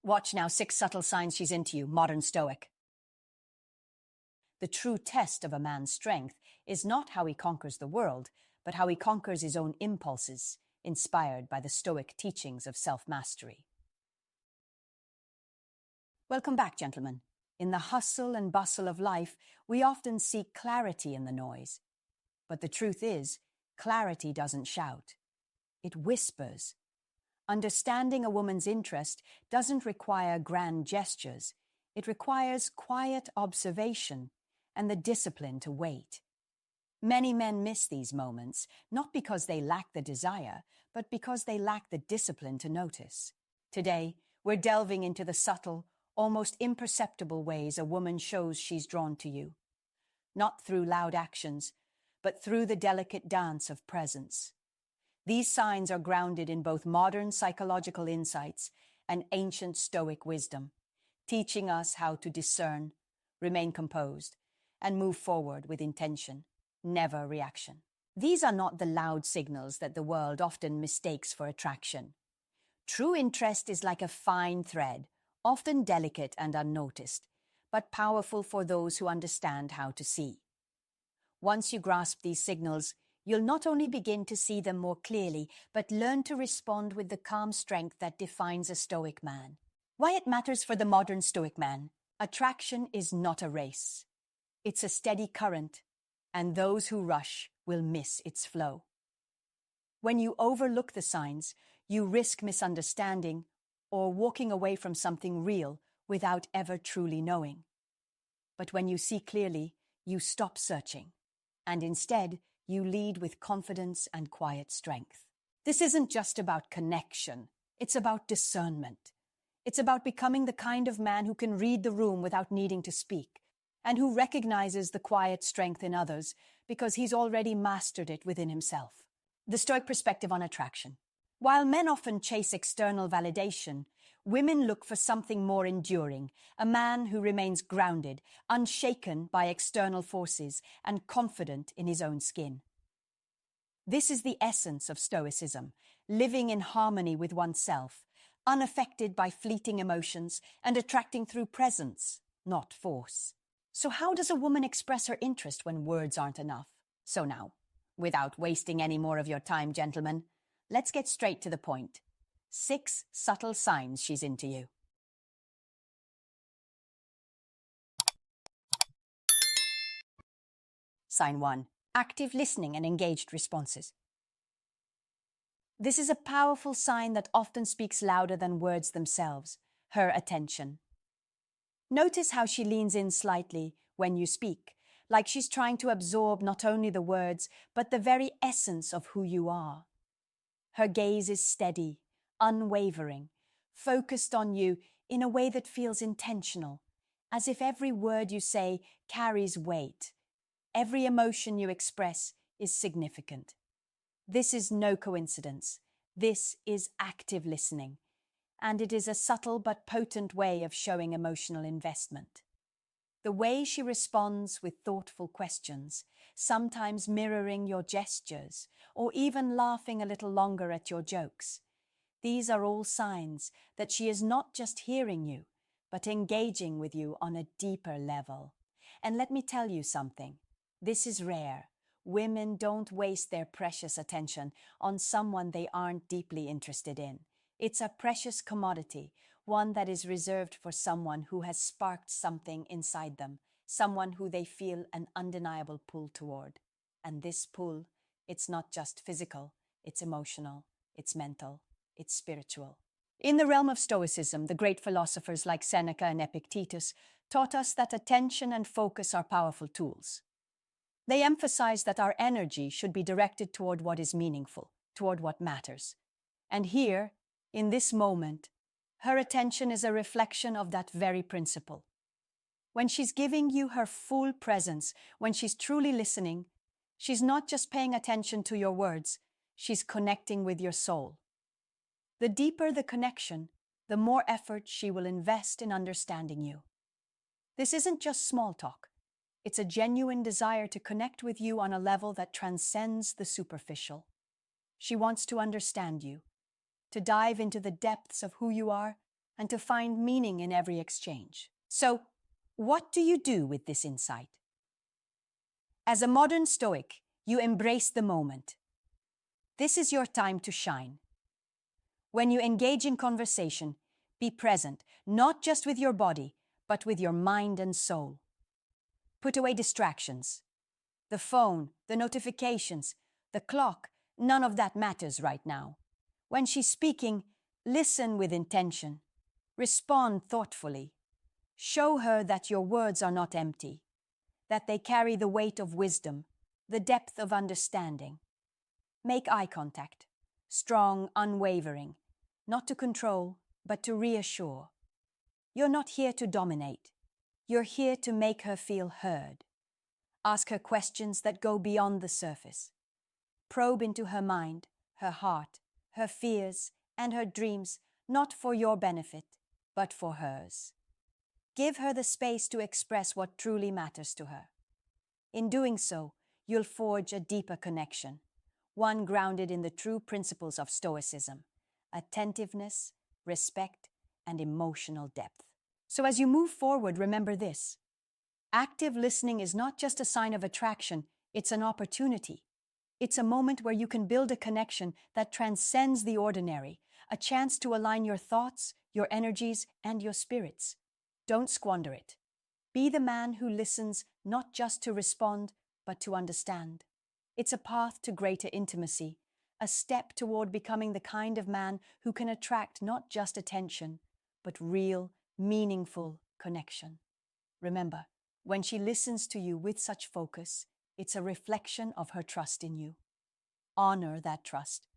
Watch now, 6 subtle signs she's into you, modern Stoic. The true test of a man's strength is not how he conquers the world, but how he conquers his own impulses, inspired by the Stoic teachings of self-mastery. Welcome back, gentlemen. In the hustle and bustle of life, we often seek clarity in the noise. But the truth is, clarity doesn't shout. It whispers. Understanding a woman's interest doesn't require grand gestures. It requires quiet observation and the discipline to wait. Many men miss these moments, not because they lack the desire, but because they lack the discipline to notice. Today, we're delving into the subtle, almost imperceptible ways a woman shows she's drawn to you. Not through loud actions, but through the delicate dance of presence. These signs are grounded in both modern psychological insights and ancient Stoic wisdom, teaching us how to discern, remain composed, and move forward with intention, never reaction. These are not the loud signals that the world often mistakes for attraction. True interest is like a fine thread, often delicate and unnoticed, but powerful for those who understand how to see. Once you grasp these signals, you'll not only begin to see them more clearly, but learn to respond with the calm strength that defines a Stoic man. Why it matters for the modern Stoic man? Attraction is not a race. It's a steady current, and those who rush will miss its flow. When you overlook the signs, you risk misunderstanding or walking away from something real without ever truly knowing. But when you see clearly, you stop searching, and instead, you lead with confidence and quiet strength. This isn't just about connection, it's about discernment. It's about becoming the kind of man who can read the room without needing to speak, and who recognizes the quiet strength in others because he's already mastered it within himself. The Stoic perspective on attraction. While men often chase external validation, women look for something more enduring, a man who remains grounded, unshaken by external forces, and confident in his own skin. This is the essence of Stoicism, living in harmony with oneself, unaffected by fleeting emotions, and attracting through presence, not force. So how does a woman express her interest when words aren't enough? So now, without wasting any more of your time, gentlemen, let's get straight to the point. 6 subtle signs she's into you. Sign 1. Active listening and engaged responses. This is a powerful sign that often speaks louder than words themselves, her attention. Notice how she leans in slightly when you speak, like she's trying to absorb not only the words, but the very essence of who you are. Her gaze is steady, unwavering, focused on you in a way that feels intentional, as if every word you say carries weight. Every emotion you express is significant. This is no coincidence. This is active listening, and it is a subtle but potent way of showing emotional investment. The way she responds with thoughtful questions, sometimes mirroring your gestures, or even laughing a little longer at your jokes. These are all signs that she is not just hearing you, but engaging with you on a deeper level. And let me tell you something. This is rare. Women don't waste their precious attention on someone they aren't deeply interested in. It's a precious commodity, one that is reserved for someone who has sparked something inside them, someone who they feel an undeniable pull toward. And this pull, it's not just physical, it's emotional, it's mental, it's spiritual. In the realm of Stoicism, the great philosophers like Seneca and Epictetus taught us that attention and focus are powerful tools. They emphasize that our energy should be directed toward what is meaningful, toward what matters. And here, in this moment, her attention is a reflection of that very principle. When she's giving you her full presence, when she's truly listening, she's not just paying attention to your words, she's connecting with your soul. The deeper the connection, the more effort she will invest in understanding you. This isn't just small talk. It's a genuine desire to connect with you on a level that transcends the superficial. She wants to understand you, to dive into the depths of who you are and to find meaning in every exchange. So, what do you do with this insight? As a modern Stoic, you embrace the moment. This is your time to shine. When you engage in conversation, be present, not just with your body, but with your mind and soul. Put away distractions. The phone, the notifications, the clock, none of that matters right now. When she's speaking, listen with intention. Respond thoughtfully. Show her that your words are not empty, that they carry the weight of wisdom, the depth of understanding. Make eye contact, strong, unwavering, not to control, but to reassure. You're not here to dominate. You're here to make her feel heard. Ask her questions that go beyond the surface. Probe into her mind, her heart, her fears, and her dreams, not for your benefit, but for hers. Give her the space to express what truly matters to her. In doing so, you'll forge a deeper connection, one grounded in the true principles of Stoicism: attentiveness, respect, and emotional depth. So as you move forward, remember this. Active listening is not just a sign of attraction, it's an opportunity. It's a moment where you can build a connection that transcends the ordinary, a chance to align your thoughts, your energies, and your spirits. Don't squander it. Be the man who listens not just to respond, but to understand. It's a path to greater intimacy, a step toward becoming the kind of man who can attract not just attention, but real, meaningful connection. Remember, when she listens to you with such focus, it's a reflection of her trust in you. Honor that trust,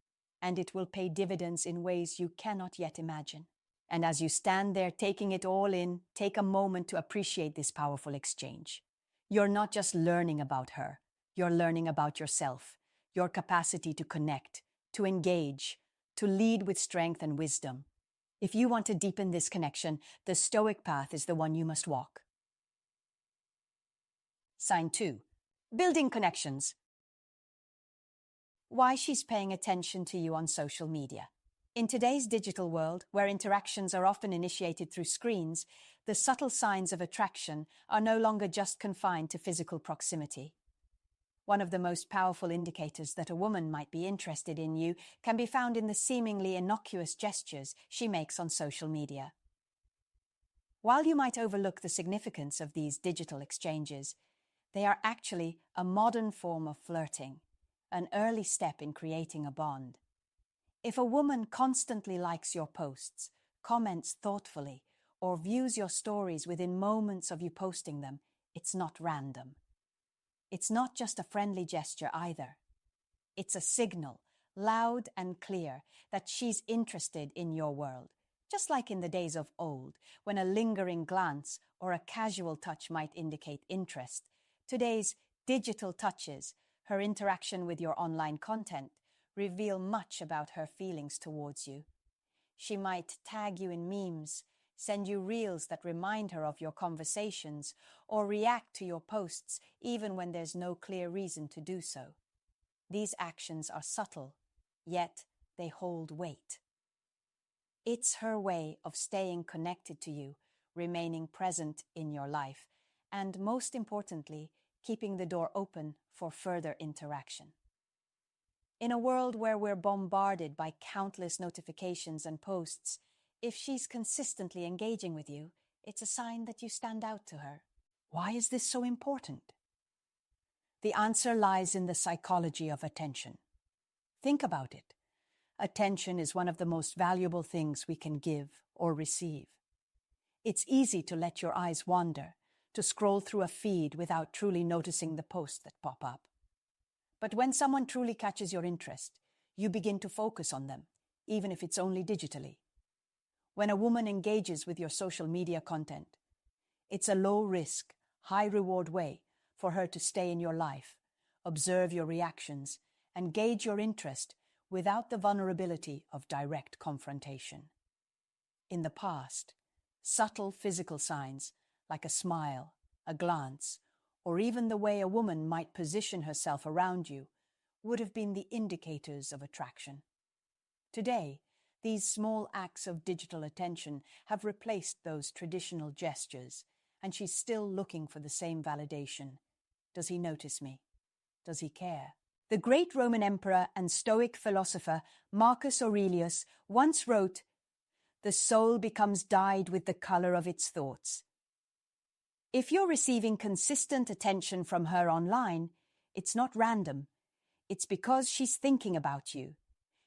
and it will pay dividends in ways you cannot yet imagine. And as you stand there taking it all in, take a moment to appreciate this powerful exchange. You're not just learning about her, you're learning about yourself, your capacity to connect, to engage, to lead with strength and wisdom. If you want to deepen this connection, the Stoic path is the one you must walk. Sign 2. Building connections. Why she's paying attention to you on social media. In today's digital world, where interactions are often initiated through screens, the subtle signs of attraction are no longer just confined to physical proximity. One of the most powerful indicators that a woman might be interested in you can be found in the seemingly innocuous gestures she makes on social media. While you might overlook the significance of these digital exchanges, they are actually a modern form of flirting, an early step in creating a bond. If a woman constantly likes your posts, comments thoughtfully, or views your stories within moments of you posting them, it's not random. It's not just a friendly gesture either. It's a signal, loud and clear, that she's interested in your world, just like in the days of old, when a lingering glance or a casual touch might indicate interest. Today's digital touches, her interaction with your online content, reveal much about her feelings towards you. She might tag you in memes, send you reels that remind her of your conversations, or react to your posts even when there's no clear reason to do so. These actions are subtle, yet they hold weight. It's her way of staying connected to you, remaining present in your life, and most importantly, keeping the door open for further interaction. In a world where we're bombarded by countless notifications and posts, if she's consistently engaging with you, it's a sign that you stand out to her. Why is this so important? The answer lies in the psychology of attention. Think about it. Attention is one of the most valuable things we can give or receive. It's easy to let your eyes wander, to scroll through a feed without truly noticing the posts that pop up. But when someone truly catches your interest, you begin to focus on them, even if it's only digitally. When a woman engages with your social media content, it's a low-risk, high-reward way for her to stay in your life, observe your reactions, and gauge your interest without the vulnerability of direct confrontation. In the past, subtle physical signs like a smile, a glance, or even the way a woman might position herself around you would have been the indicators of attraction. Today, These small acts of digital attention have replaced those traditional gestures, and she's still looking for the same validation. Does he notice me? Does he care? The great Roman emperor and Stoic philosopher Marcus Aurelius once wrote, "The soul becomes dyed with the color of its thoughts." If you're receiving consistent attention from her online, it's not random. It's because she's thinking about you.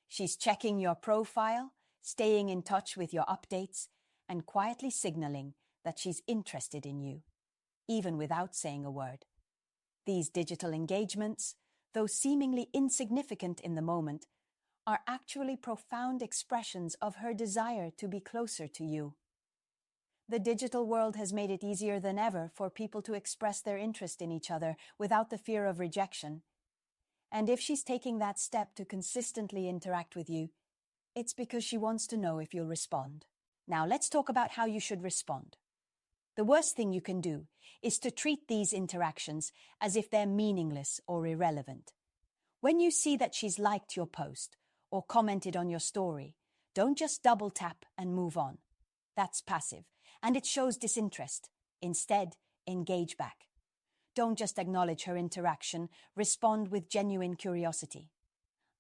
She's checking your profile, staying in touch with your updates, and quietly signaling that she's interested in you, even without saying a word. These digital engagements, though seemingly insignificant in the moment, are actually profound expressions of her desire to be closer to you. The digital world has made it easier than ever for people to express their interest in each other without the fear of rejection. And if she's taking that step to consistently interact with you, it's because she wants to know if you'll respond. Now let's talk about how you should respond. The worst thing you can do is to treat these interactions as if they're meaningless or irrelevant. When you see that she's liked your post or commented on your story, don't just double tap and move on. That's passive, and it shows disinterest. Instead, engage back. Don't just acknowledge her interaction, respond with genuine curiosity.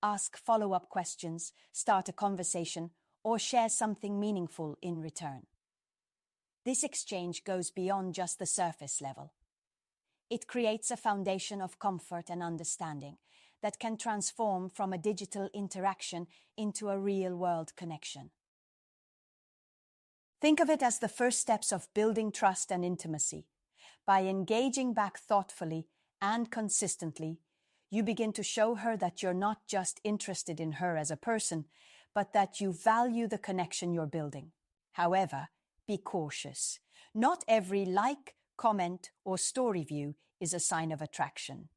Ask follow-up questions, start a conversation, or share something meaningful in return. This exchange goes beyond just the surface level. It creates a foundation of comfort and understanding that can transform from a digital interaction into a real-world connection. Think of it as the first steps of building trust and intimacy. By engaging back thoughtfully and consistently, you begin to show her that you're not just interested in her as a person, but that you value the connection you're building. However, be cautious. Not every like, comment, or story view is a sign of attraction.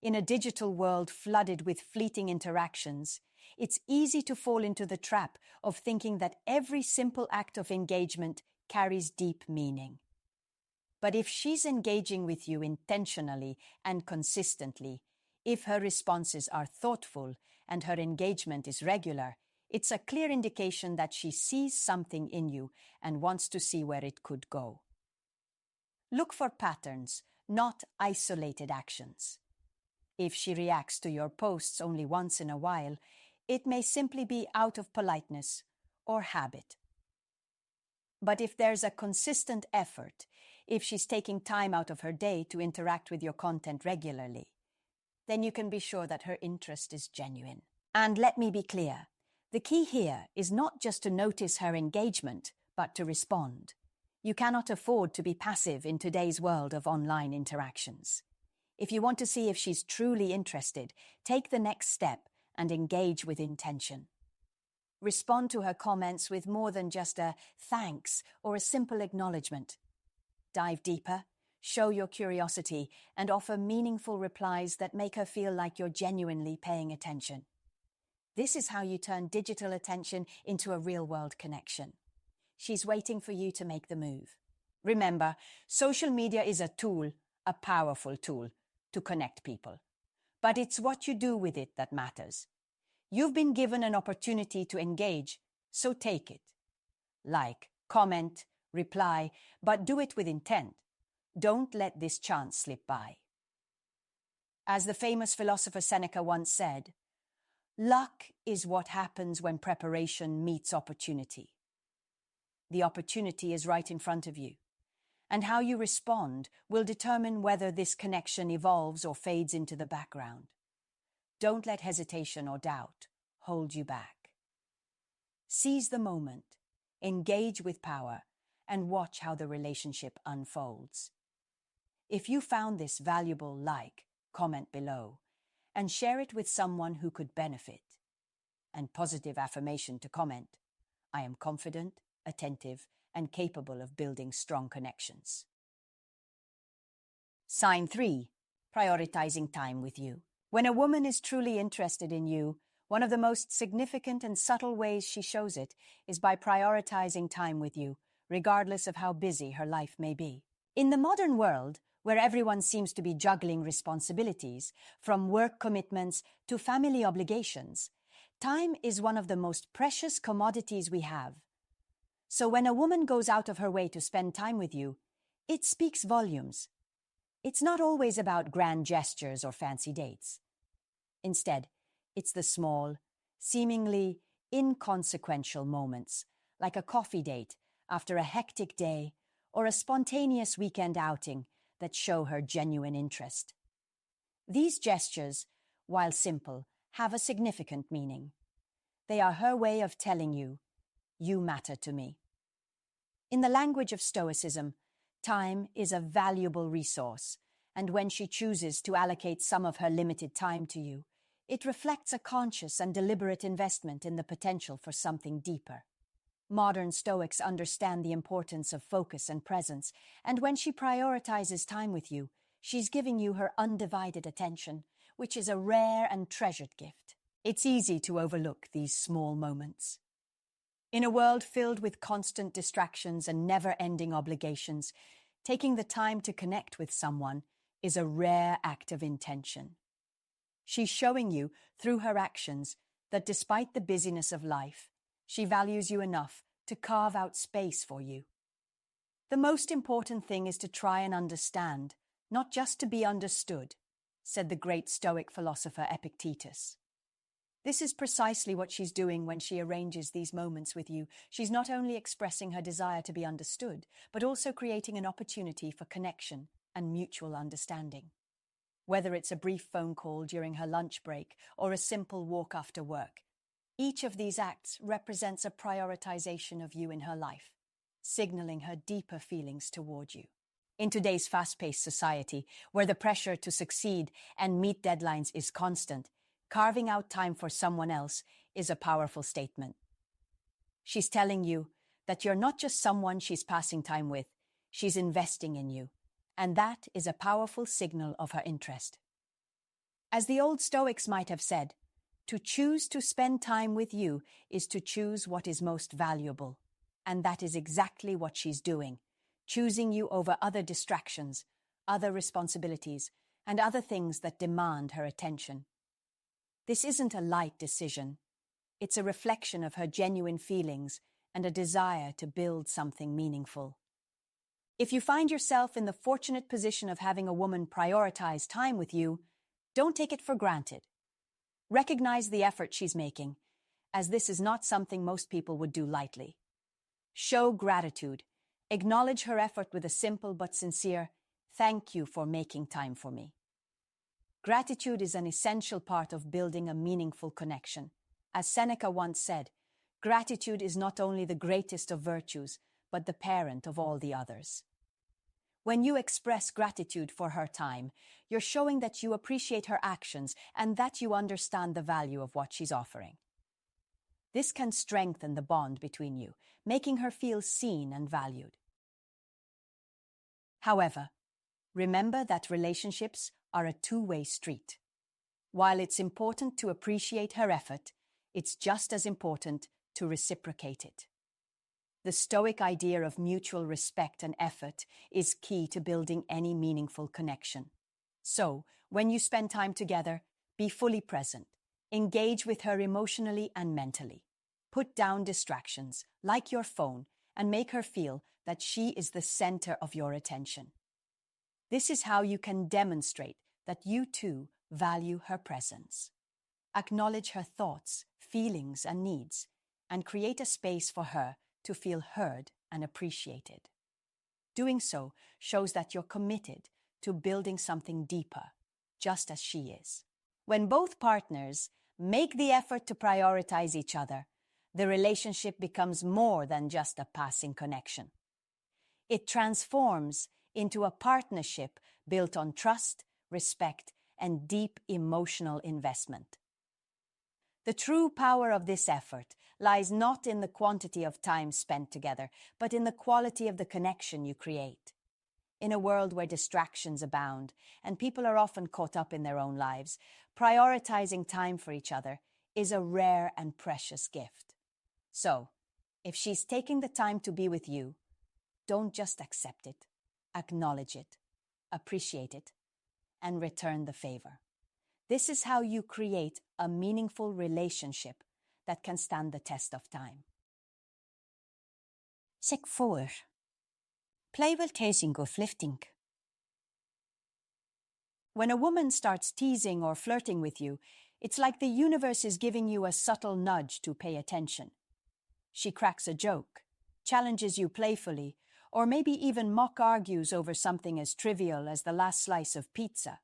In a digital world flooded with fleeting interactions, it's easy to fall into the trap of thinking that every simple act of engagement carries deep meaning. But if she's engaging with you intentionally and consistently, if her responses are thoughtful and her engagement is regular, it's a clear indication that she sees something in you and wants to see where it could go. Look for patterns, not isolated actions. If she reacts to your posts only once in a while, it may simply be out of politeness or habit. But if there's a consistent effort, if she's taking time out of her day to interact with your content regularly, then you can be sure that her interest is genuine. And let me be clear, the key here is not just to notice her engagement, but to respond. You cannot afford to be passive in today's world of online interactions. If you want to see if she's truly interested, take the next step and engage with intention. Respond to her comments with more than just a thanks or a simple acknowledgement. Dive deeper, show your curiosity, and offer meaningful replies that make her feel like you're genuinely paying attention. This is how you turn digital attention into a real-world connection. She's waiting for you to make the move. Remember, social media is a tool, a powerful tool, to connect people. But it's what you do with it that matters. You've been given an opportunity to engage, so take it. Like, comment, reply, but do it with intent. Don't let this chance slip by. As the famous philosopher Seneca once said, "Luck is what happens when preparation meets opportunity." The opportunity is right in front of you, and how you respond will determine whether this connection evolves or fades into the background. Don't let hesitation or doubt hold you back. Seize the moment, engage with power, and watch how the relationship unfolds. If you found this valuable, like, comment below, and share it with someone who could benefit. And positive affirmation to comment, "I am confident, attentive, and capable of building strong connections." Sign 3. Prioritizing time with you. When a woman is truly interested in you, one of the most significant and subtle ways she shows it is by prioritizing time with you, regardless of how busy her life may be. In the modern world, where everyone seems to be juggling responsibilities, from work commitments to family obligations, Time is one of the most precious commodities we have. So when a woman goes out of her way to spend time with you, it speaks volumes. It's not always about grand gestures or fancy dates. Instead, it's the small, seemingly inconsequential moments, like a coffee date after a hectic day or a spontaneous weekend outing, that show her genuine interest. These gestures, while simple, have a significant meaning. They are her way of telling you, "You matter to me." In the language of Stoicism, time is a valuable resource, and when she chooses to allocate some of her limited time to you, it reflects a conscious and deliberate investment in the potential for something deeper. Modern Stoics understand the importance of focus and presence, and when she prioritizes time with you, she's giving you her undivided attention, which is a rare and treasured gift. It's easy to overlook these small moments. In a world filled with constant distractions and never-ending obligations, taking the time to connect with someone is a rare act of intention. She's showing you, through her actions, that despite the busyness of life, she values you enough to carve out space for you. The most important thing is to try and understand, not just to be understood, said the great Stoic philosopher Epictetus. This is precisely what she's doing when she arranges these moments with you. She's not only expressing her desire to be understood, but also creating an opportunity for connection and mutual understanding. Whether it's a brief phone call during her lunch break or a simple walk after work, each of these acts represents a prioritization of you in her life, signaling her deeper feelings toward you. In today's fast-paced society, where the pressure to succeed and meet deadlines is constant, carving out time for someone else is a powerful statement. She's telling you that you're not just someone she's passing time with, she's investing in you, and that is a powerful signal of her interest. As the old Stoics might have said, to choose to spend time with you is to choose what is most valuable, and that is exactly what she's doing, choosing you over other distractions, other responsibilities, and other things that demand her attention. This isn't a light decision. It's a reflection of her genuine feelings and a desire to build something meaningful. If you find yourself in the fortunate position of having a woman prioritize time with you, don't take it for granted. Recognize the effort she's making, as this is not something most people would do lightly. Show gratitude. Acknowledge her effort with a simple but sincere, "Thank you for making time for me." Gratitude is an essential part of building a meaningful connection. As Seneca once said, gratitude is not only the greatest of virtues, but the parent of all the others. When you express gratitude for her time, you're showing that you appreciate her actions and that you understand the value of what she's offering. This can strengthen the bond between you, making her feel seen and valued. However, remember that relationships are a two-way street. While it's important to appreciate her effort, it's just as important to reciprocate it. The Stoic idea of mutual respect and effort is key to building any meaningful connection. So, when you spend time together, be fully present. Engage with her emotionally and mentally. Put down distractions, like your phone, and make her feel that she is the center of your attention. This is how you can demonstrate that you too value her presence. Acknowledge her thoughts, feelings, and needs, and create a space for her to feel heard and appreciated. Doing so shows that you're committed to building something deeper, just as she is. When both partners make the effort to prioritize each other, the relationship becomes more than just a passing connection. It transforms into a partnership built on trust, respect, and deep emotional investment. The true power of this effort lies not in the quantity of time spent together, but in the quality of the connection you create. In a world where distractions abound and people are often caught up in their own lives, prioritizing time for each other is a rare and precious gift. So, if she's taking the time to be with you, don't just accept it, acknowledge it, appreciate it, and return the favor. This is how you create a meaningful relationship that can stand the test of time. Sek voor. Playful teasing or flirting. When a woman starts teasing or flirting with you, it's like the universe is giving you a subtle nudge to pay attention. She cracks a joke, challenges you playfully, or maybe even mock argues over something as trivial as the last slice of pizza.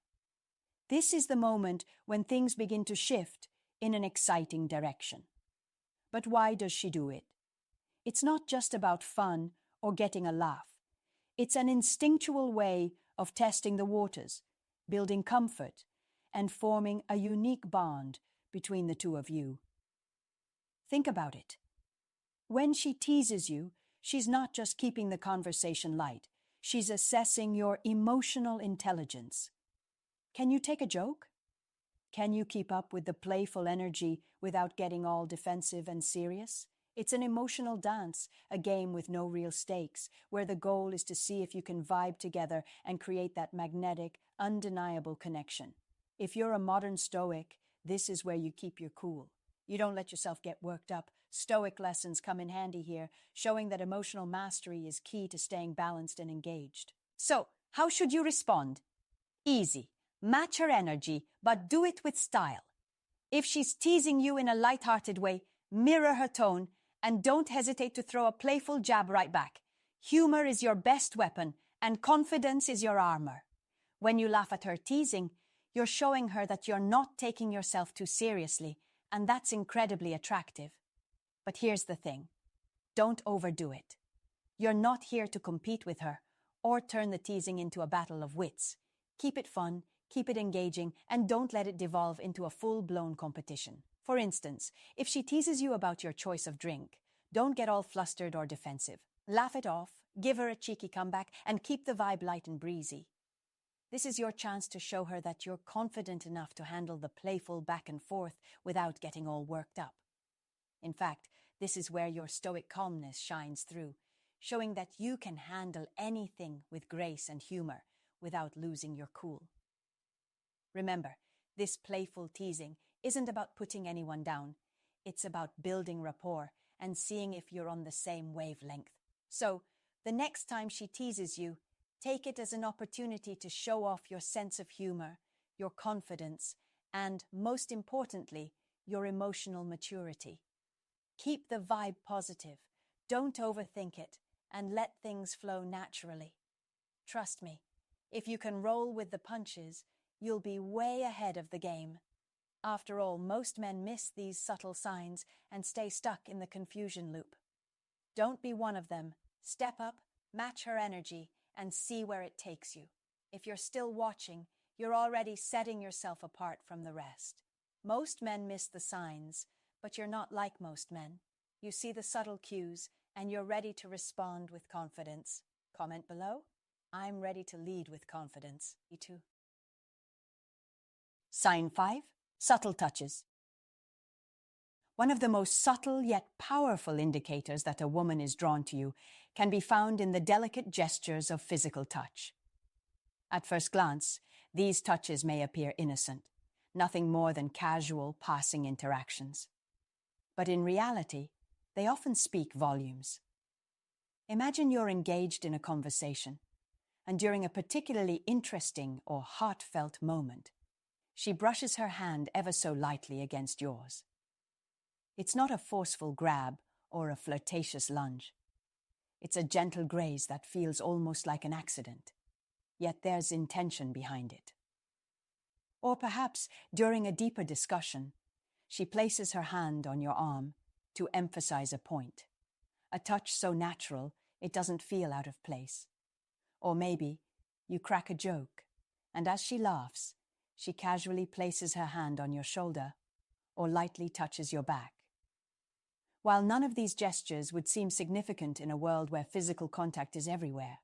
This is the moment when things begin to shift in an exciting direction. But why does she do it? It's not just about fun or getting a laugh. It's an instinctual way of testing the waters, building comfort, and forming a unique bond between the two of you. Think about it. When she teases you, she's not just keeping the conversation light. She's assessing your emotional intelligence. Can you take a joke? Can you keep up with the playful energy without getting all defensive and serious? It's an emotional dance, a game with no real stakes, where the goal is to see if you can vibe together and create that magnetic, undeniable connection. If you're a modern Stoic, this is where you keep your cool. You don't let yourself get worked up. Stoic lessons come in handy here, showing that emotional mastery is key to staying balanced and engaged. So, how should you respond? Easy. Match her energy, but do it with style. If she's teasing you in a light-hearted way, mirror her tone and don't hesitate to throw a playful jab right back. Humor is your best weapon and confidence is your armor. When you laugh at her teasing, you're showing her that you're not taking yourself too seriously, and that's incredibly attractive. But here's the thing. Don't overdo it. You're not here to compete with her or turn the teasing into a battle of wits. Keep it fun, keep it engaging, and don't let it devolve into a full-blown competition. For instance, if she teases you about your choice of drink, don't get all flustered or defensive. Laugh it off, give her a cheeky comeback, and keep the vibe light and breezy. This is your chance to show her that you're confident enough to handle the playful back and forth without getting all worked up. In fact, this is where your stoic calmness shines through, showing that you can handle anything with grace and humor without losing your cool. Remember, this playful teasing isn't about putting anyone down. It's about building rapport and seeing if you're on the same wavelength. So, the next time she teases you, take it as an opportunity to show off your sense of humor, your confidence, and, most importantly, your emotional maturity. Keep the vibe positive, don't overthink it, and let things flow naturally. Trust me, if you can roll with the punches, you'll be way ahead of the game. After all, most men miss these subtle signs and stay stuck in the confusion loop. Don't be one of them. Step up, match her energy, and see where it takes you. If you're still watching, you're already setting yourself apart from the rest. Most men miss the signs, but you're not like most men. You see the subtle cues, and you're ready to respond with confidence. Comment below. I'm ready to lead with confidence. Me too. Sign 5. Subtle touches. One of the most subtle yet powerful indicators that a woman is drawn to you can be found in the delicate gestures of physical touch. At first glance, these touches may appear innocent, nothing more than casual passing interactions. But in reality, they often speak volumes. Imagine you're engaged in a conversation, and during a particularly interesting or heartfelt moment, she brushes her hand ever so lightly against yours. It's not a forceful grab or a flirtatious lunge. It's a gentle graze that feels almost like an accident, yet there's intention behind it. Or perhaps, during a deeper discussion, she places her hand on your arm to emphasize a point, a touch so natural it doesn't feel out of place. Or maybe you crack a joke, and as she laughs, she casually places her hand on your shoulder or lightly touches your back. While none of these gestures would seem significant in a world where physical contact is everywhere,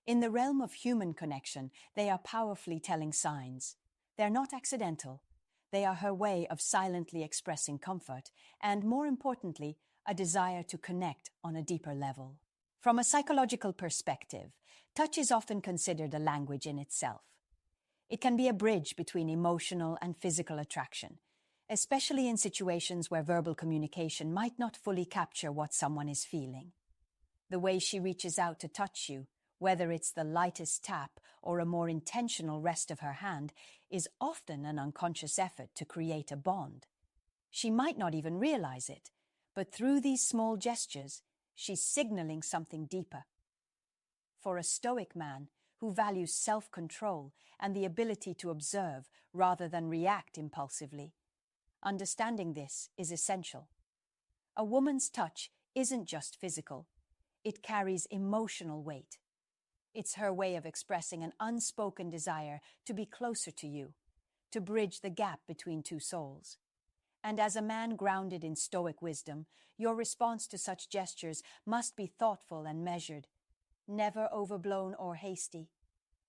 in the realm of human connection, they are powerfully telling signs. They're not accidental. They are her way of silently expressing comfort and, more importantly, a desire to connect on a deeper level. From a psychological perspective, touch is often considered a language in itself. It can be a bridge between emotional and physical attraction, especially in situations where verbal communication might not fully capture what someone is feeling. The way she reaches out to touch you, whether it's the lightest tap or a more intentional rest of her hand, is often an unconscious effort to create a bond. She might not even realize it, but through these small gestures, she's signaling something deeper. For a Stoic man who values self-control and the ability to observe rather than react impulsively, understanding this is essential. A woman's touch isn't just physical, it carries emotional weight. It's her way of expressing an unspoken desire to be closer to you, to bridge the gap between two souls. And as a man grounded in Stoic wisdom, your response to such gestures must be thoughtful and measured, never overblown or hasty,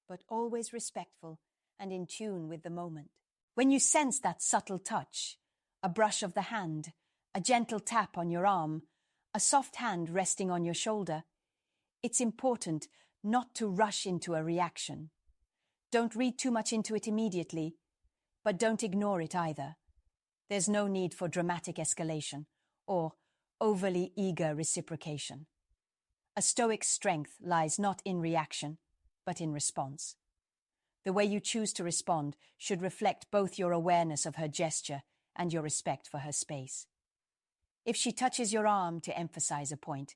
but always respectful and in tune with the moment. When you sense that subtle touch, a brush of the hand, a gentle tap on your arm, a soft hand resting on your shoulder, it's important not to rush into a reaction. Don't read too much into it immediately, but don't ignore it either. There's no need for dramatic escalation or overly eager reciprocation. A Stoic strength lies not in reaction, but in response. The way you choose to respond should reflect both your awareness of her gesture and your respect for her space. If she touches your arm to emphasize a point,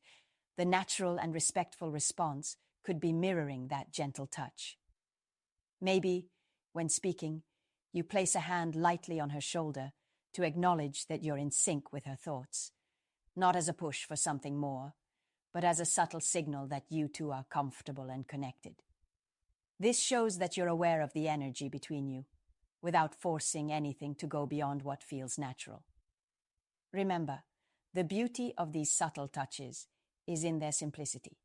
the natural and respectful response could be mirroring that gentle touch. Maybe, when speaking, you place a hand lightly on her shoulder to acknowledge that you're in sync with her thoughts, not as a push for something more, but as a subtle signal that you two are comfortable and connected. This shows that you're aware of the energy between you, without forcing anything to go beyond what feels natural. Remember, the beauty of these subtle touches is in their simplicity.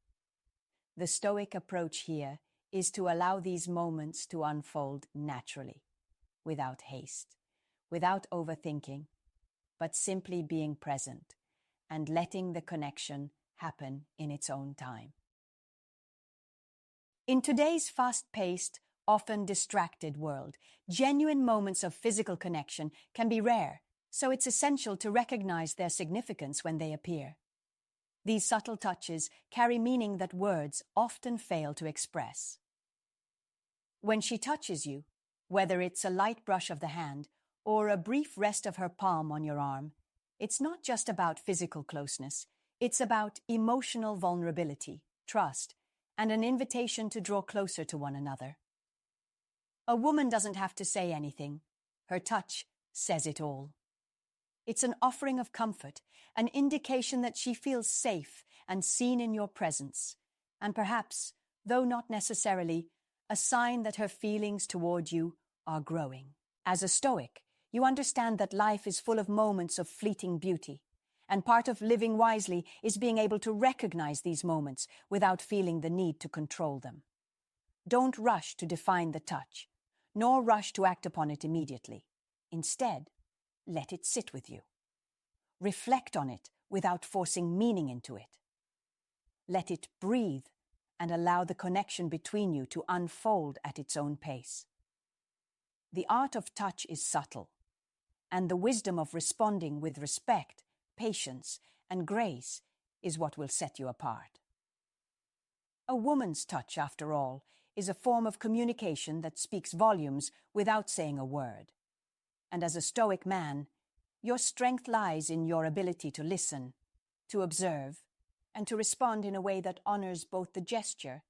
The Stoic approach here is to allow these moments to unfold naturally, without haste, without overthinking, but simply being present and letting the connection happen in its own time. In today's fast-paced, often distracted world, genuine moments of physical connection can be rare, so it's essential to recognize their significance when they appear. These subtle touches carry meaning that words often fail to express. When she touches you, whether it's a light brush of the hand or a brief rest of her palm on your arm, it's not just about physical closeness, it's about emotional vulnerability, trust, and an invitation to draw closer to one another. A woman doesn't have to say anything. Her touch says it all. It's an offering of comfort, an indication that she feels safe and seen in your presence, and perhaps, though not necessarily, a sign that her feelings toward you are growing. As a Stoic, you understand that life is full of moments of fleeting beauty, and part of living wisely is being able to recognize these moments without feeling the need to control them. Don't rush to define the touch, nor rush to act upon it immediately. Instead, let it sit with you. Reflect on it without forcing meaning into it. Let it breathe and allow the connection between you to unfold at its own pace. The art of touch is subtle, and the wisdom of responding with respect, patience, and grace is what will set you apart. A woman's touch, after all, is a form of communication that speaks volumes without saying a word. And as a Stoic man, your strength lies in your ability to listen, to observe, and to respond in a way that honors both the gesture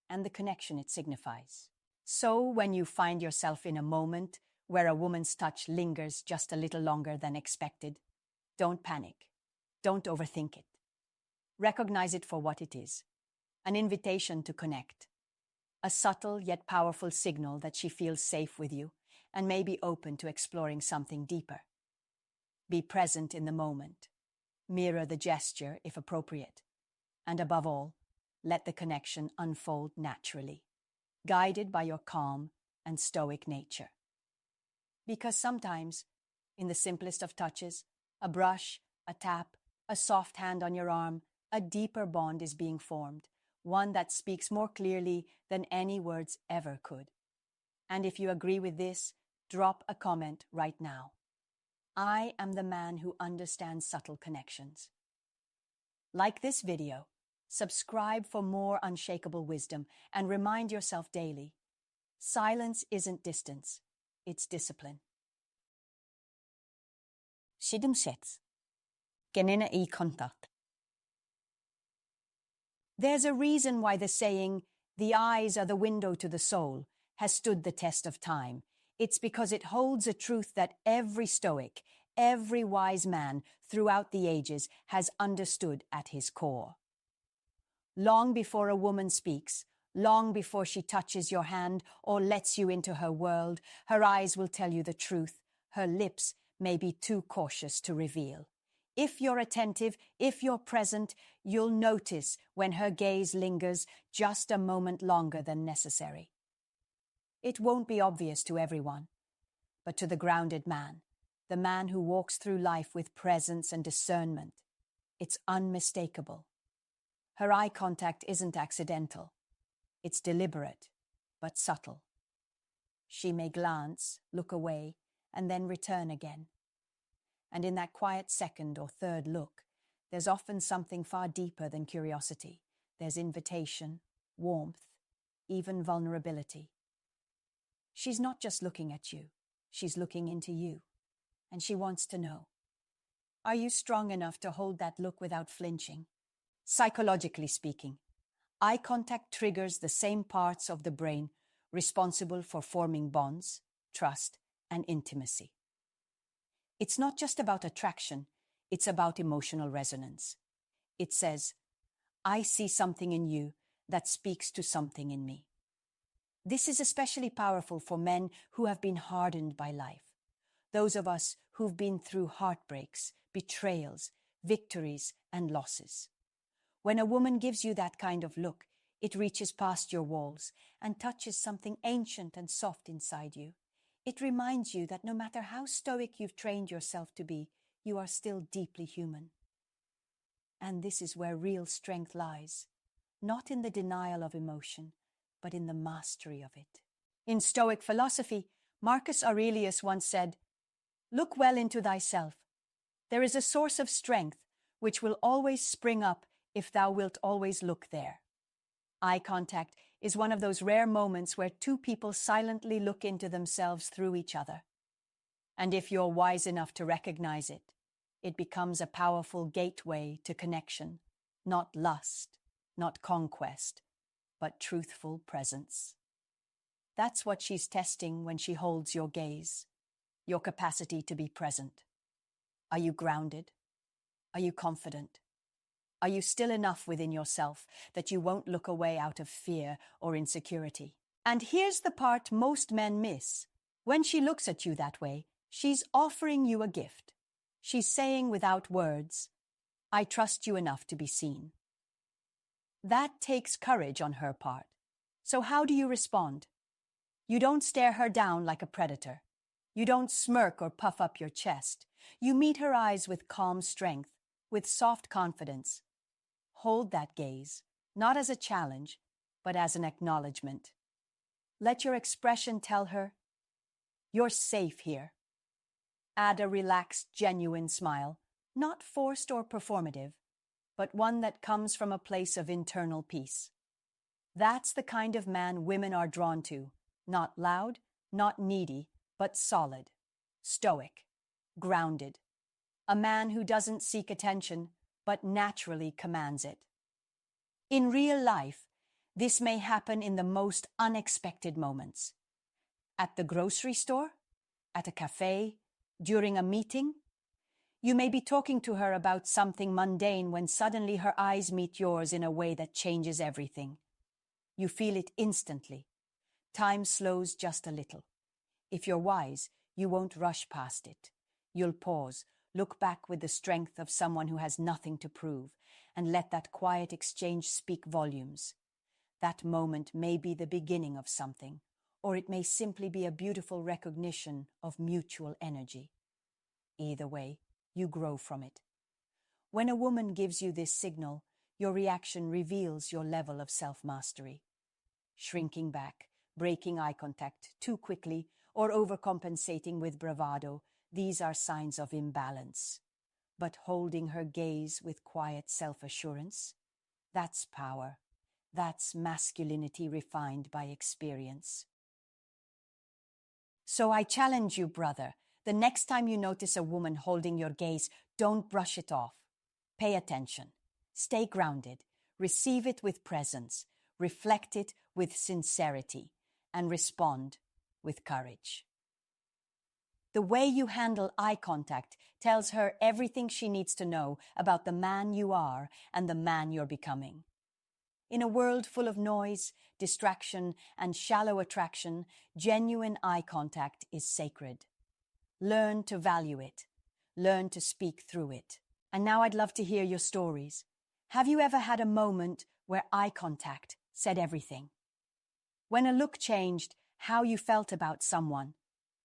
and the connection it signifies. So, when you find yourself in a moment where a woman's touch lingers just a little longer than expected, don't panic. Don't overthink it. Recognize it for what it is, an invitation to connect, a subtle yet powerful signal that she feels safe with you and may be open to exploring something deeper. Be present in the moment. Mirror the gesture if appropriate. And above all, let the connection unfold naturally, guided by your calm and Stoic nature. Because sometimes, in the simplest of touches, a brush, a tap, a soft hand on your arm, a deeper bond is being formed, one that speaks more clearly than any words ever could. And if you agree with this, drop a comment right now. I am the man who understands subtle connections. Like this video, subscribe for more unshakable wisdom, and remind yourself daily, silence isn't distance, it's discipline. Siedem sets. Genina I contact. There's a reason why the saying, "the eyes are the window to the soul," has stood the test of time. It's because it holds a truth that every Stoic, every wise man throughout the ages has understood at his core. Long before a woman speaks, long before she touches your hand or lets you into her world, her eyes will tell you the truth. Her lips may be too cautious to reveal. If you're attentive, if you're present, you'll notice when her gaze lingers just a moment longer than necessary. It won't be obvious to everyone, but to the grounded man, the man who walks through life with presence and discernment, it's unmistakable. Her eye contact isn't accidental. It's deliberate, but subtle. She may glance, look away, and then return again. And in that quiet second or third look, there's often something far deeper than curiosity. There's invitation, warmth, even vulnerability. She's not just looking at you, she's looking into you. And she wants to know, are you strong enough to hold that look without flinching? Psychologically speaking, eye contact triggers the same parts of the brain responsible for forming bonds, trust, and intimacy. It's not just about attraction, it's about emotional resonance. It says, I see something in you that speaks to something in me. This is especially powerful for men who have been hardened by life. Those of us who've been through heartbreaks, betrayals, victories, and losses. When a woman gives you that kind of look, it reaches past your walls and touches something ancient and soft inside you. It reminds you that no matter how stoic you've trained yourself to be, you are still deeply human. And this is where real strength lies, not in the denial of emotion, but in the mastery of it. In Stoic philosophy, Marcus Aurelius once said, "Look well into thyself. There is a source of strength which will always spring up if thou wilt always look there." Eye contact is one of those rare moments where two people silently look into themselves through each other. And if you're wise enough to recognize it, it becomes a powerful gateway to connection, not lust, not conquest, but truthful presence. That's what she's testing when she holds your gaze, your capacity to be present. Are you grounded? Are you confident? Are you still enough within yourself that you won't look away out of fear or insecurity? And here's the part most men miss. When she looks at you that way, she's offering you a gift. She's saying without words, I trust you enough to be seen. That takes courage on her part. So how do you respond? You don't stare her down like a predator. You don't smirk or puff up your chest. You meet her eyes with calm strength, with soft confidence. Hold that gaze, not as a challenge, but as an acknowledgement. Let your expression tell her, you're safe here. Add a relaxed, genuine smile, not forced or performative, but one that comes from a place of internal peace. That's the kind of man women are drawn to, not loud, not needy, but solid, stoic, grounded. A man who doesn't seek attention, but naturally commands it. In real life, this may happen in the most unexpected moments. At the grocery store, at a cafe, during a meeting. You may be talking to her about something mundane when suddenly her eyes meet yours in a way that changes everything. You feel it instantly. Time slows just a little. If you're wise, you won't rush past it. You'll pause, look back with the strength of someone who has nothing to prove, and let that quiet exchange speak volumes. That moment may be the beginning of something, or it may simply be a beautiful recognition of mutual energy. Either way, you grow from it. When a woman gives you this signal, your reaction reveals your level of self-mastery. Shrinking back, breaking eye contact too quickly, or overcompensating with bravado these are signs of imbalance. But holding her gaze with quiet self-assurance, that's power. That's masculinity refined by experience. So I challenge you, brother, the next time you notice a woman holding your gaze, don't brush it off. Pay attention. Stay grounded. Receive it with presence. Reflect it with sincerity. And respond with courage. The way you handle eye contact tells her everything she needs to know about the man you are and the man you're becoming. In a world full of noise, distraction, and shallow attraction, genuine eye contact is sacred. Learn to value it. Learn to speak through it. And now I'd love to hear your stories. Have you ever had a moment where eye contact said everything? When a look changed how you felt about someone,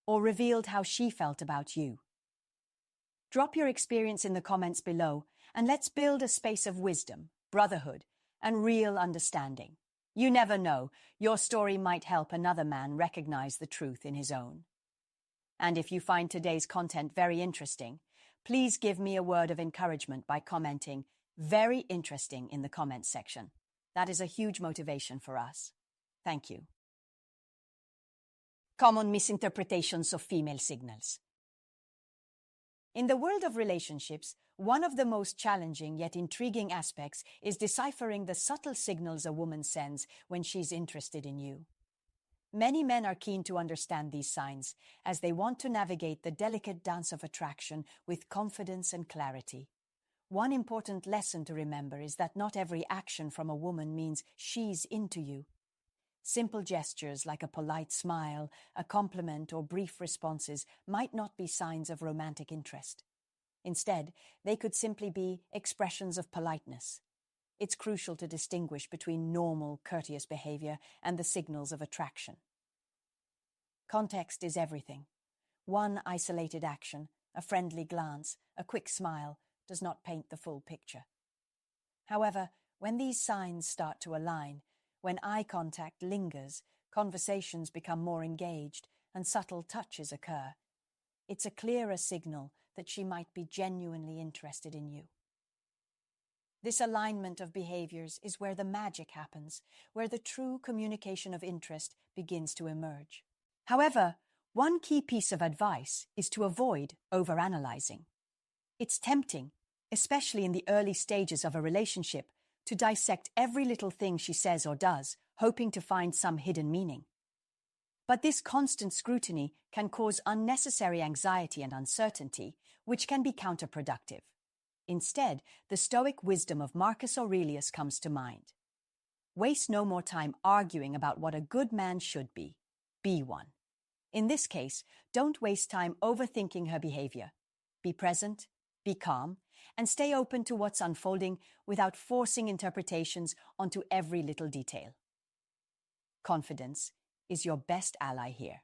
or revealed how she felt about you? Drop your experience in the comments below, and let's build a space of wisdom, brotherhood, and real understanding. You never know, your story might help another man recognize the truth in his own. And if you find today's content very interesting, please give me a word of encouragement by commenting "very interesting" in the comments section. That is a huge motivation for us. Thank you. Common misinterpretations of female signals. In the world of relationships, one of the most challenging yet intriguing aspects is deciphering the subtle signals a woman sends when she's interested in you. Many men are keen to understand these signs, as they want to navigate the delicate dance of attraction with confidence and clarity. One important lesson to remember is that not every action from a woman means she's into you. Simple gestures like a polite smile, a compliment, or brief responses might not be signs of romantic interest. Instead, they could simply be expressions of politeness. It's crucial to distinguish between normal, courteous behavior and the signals of attraction. Context is everything. One isolated action, a friendly glance, a quick smile, does not paint the full picture. However, when these signs start to align, when eye contact lingers, conversations become more engaged, and subtle touches occur, it's a clearer signal that she might be genuinely interested in you. This alignment of behaviors is where the magic happens, where the true communication of interest begins to emerge. However, one key piece of advice is to avoid overanalyzing. It's tempting, especially in the early stages of a relationship, to dissect every little thing she says or does, hoping to find some hidden meaning. But this constant scrutiny can cause unnecessary anxiety and uncertainty, which can be counterproductive. Instead, the Stoic wisdom of Marcus Aurelius comes to mind. Waste no more time arguing about what a good man should be. Be one. In this case, don't waste time overthinking her behavior. Be present, be calm, and stay open to what's unfolding without forcing interpretations onto every little detail. Confidence is your best ally here.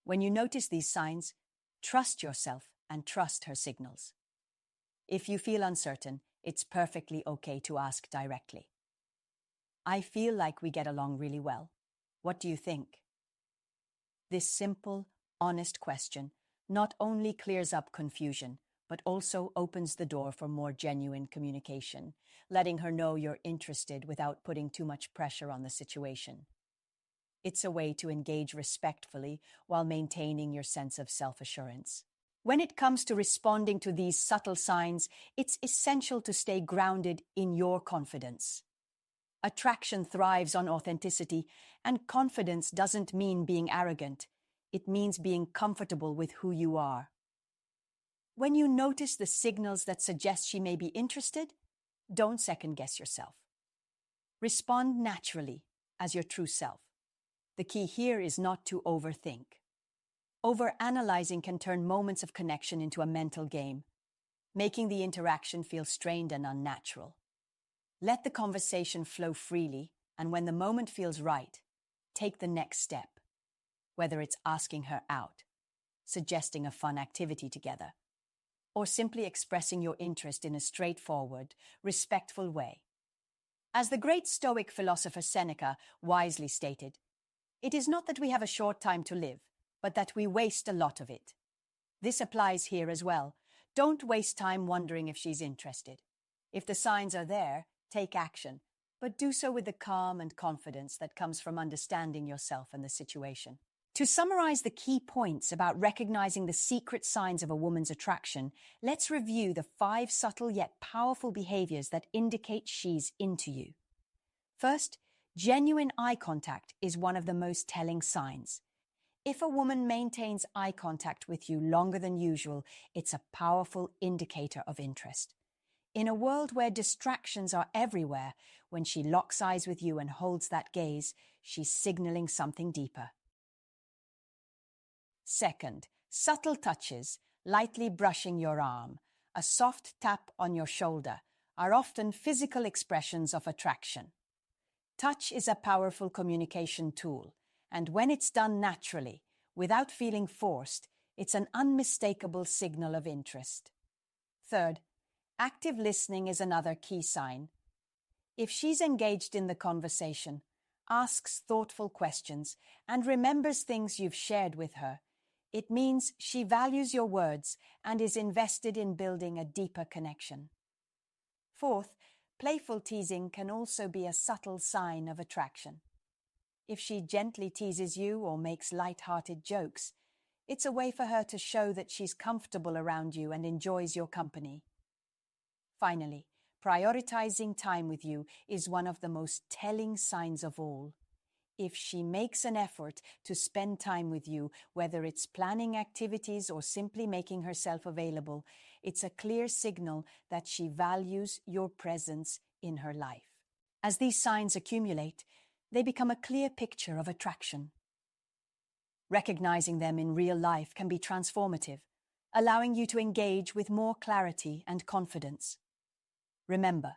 When you notice these signs, trust yourself and trust her signals. If you feel uncertain, it's perfectly okay to ask directly. I feel like we get along really well. What do you think? This simple, honest question not only clears up confusion, but also opens the door for more genuine communication, letting her know you're interested without putting too much pressure on the situation. It's a way to engage respectfully while maintaining your sense of self-assurance. When it comes to responding to these subtle signs, it's essential to stay grounded in your confidence. Attraction thrives on authenticity, and confidence doesn't mean being arrogant. It means being comfortable with who you are. When you notice the signals that suggest she may be interested, don't second-guess yourself. Respond naturally as your true self. The key here is not to overthink. Overanalyzing can turn moments of connection into a mental game, making the interaction feel strained and unnatural. Let the conversation flow freely, and when the moment feels right, take the next step, whether it's asking her out, suggesting a fun activity together, or simply expressing your interest in a straightforward, respectful way. As the great Stoic philosopher Seneca wisely stated, "It is not that we have a short time to live, but that we waste a lot of it." This applies here as well. Don't waste time wondering if she's interested. If the signs are there, take action, but do so with the calm and confidence that comes from understanding yourself and the situation. To summarize the key points about recognizing the secret signs of a woman's attraction, let's review the 5 subtle yet powerful behaviors that indicate she's into you. First, genuine eye contact is one of the most telling signs. If a woman maintains eye contact with you longer than usual, it's a powerful indicator of interest. In a world where distractions are everywhere, when she locks eyes with you and holds that gaze, she's signaling something deeper. Second, subtle touches, lightly brushing your arm, a soft tap on your shoulder, are often physical expressions of attraction. Touch is a powerful communication tool, and when it's done naturally, without feeling forced, it's an unmistakable signal of interest. Third, active listening is another key sign. If she's engaged in the conversation, asks thoughtful questions, and remembers things you've shared with her, it means she values your words and is invested in building a deeper connection. Fourth, playful teasing can also be a subtle sign of attraction. If she gently teases you or makes light-hearted jokes, it's a way for her to show that she's comfortable around you and enjoys your company. Finally, prioritizing time with you is one of the most telling signs of all. If she makes an effort to spend time with you, whether it's planning activities or simply making herself available, it's a clear signal that she values your presence in her life. As these signs accumulate, they become a clear picture of attraction. Recognizing them in real life can be transformative, allowing you to engage with more clarity and confidence. Remember,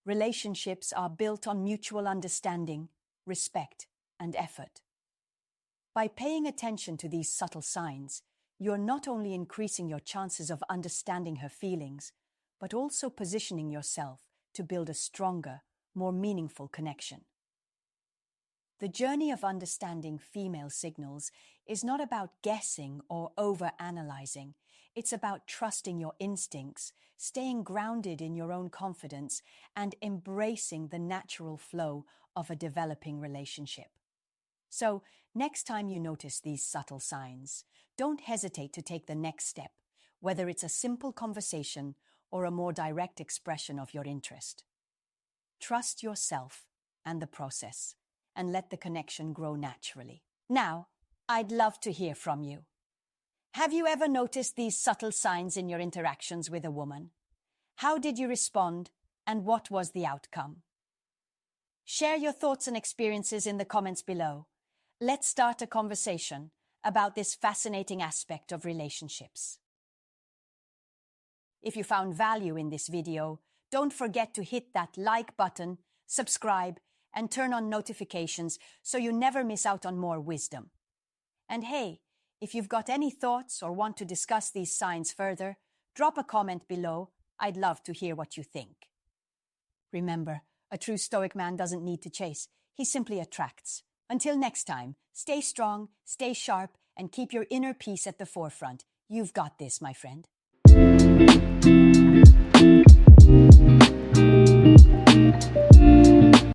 relationships are built on mutual understanding, respect, and effort. By paying attention to these subtle signs, you're not only increasing your chances of understanding her feelings, but also positioning yourself to build a stronger, more meaningful connection. The journey of understanding female signals is not about guessing or over-analyzing. It's about trusting your instincts, staying grounded in your own confidence, and embracing the natural flow of a developing relationship. So, next time you notice these subtle signs, don't hesitate to take the next step, whether it's a simple conversation or a more direct expression of your interest. Trust yourself and the process, and let the connection grow naturally. Now, I'd love to hear from you. Have you ever noticed these subtle signs in your interactions with a woman? How did you respond, and what was the outcome? Share your thoughts and experiences in the comments below. Let's start a conversation about this fascinating aspect of relationships. If you found value in this video, don't forget to hit that like button, subscribe, and turn on notifications so you never miss out on more wisdom. And hey, if you've got any thoughts or want to discuss these signs further, drop a comment below. I'd love to hear what you think. Remember, a true Stoic man doesn't need to chase. He simply attracts. Until next time, stay strong, stay sharp, and keep your inner peace at the forefront. You've got this, my friend.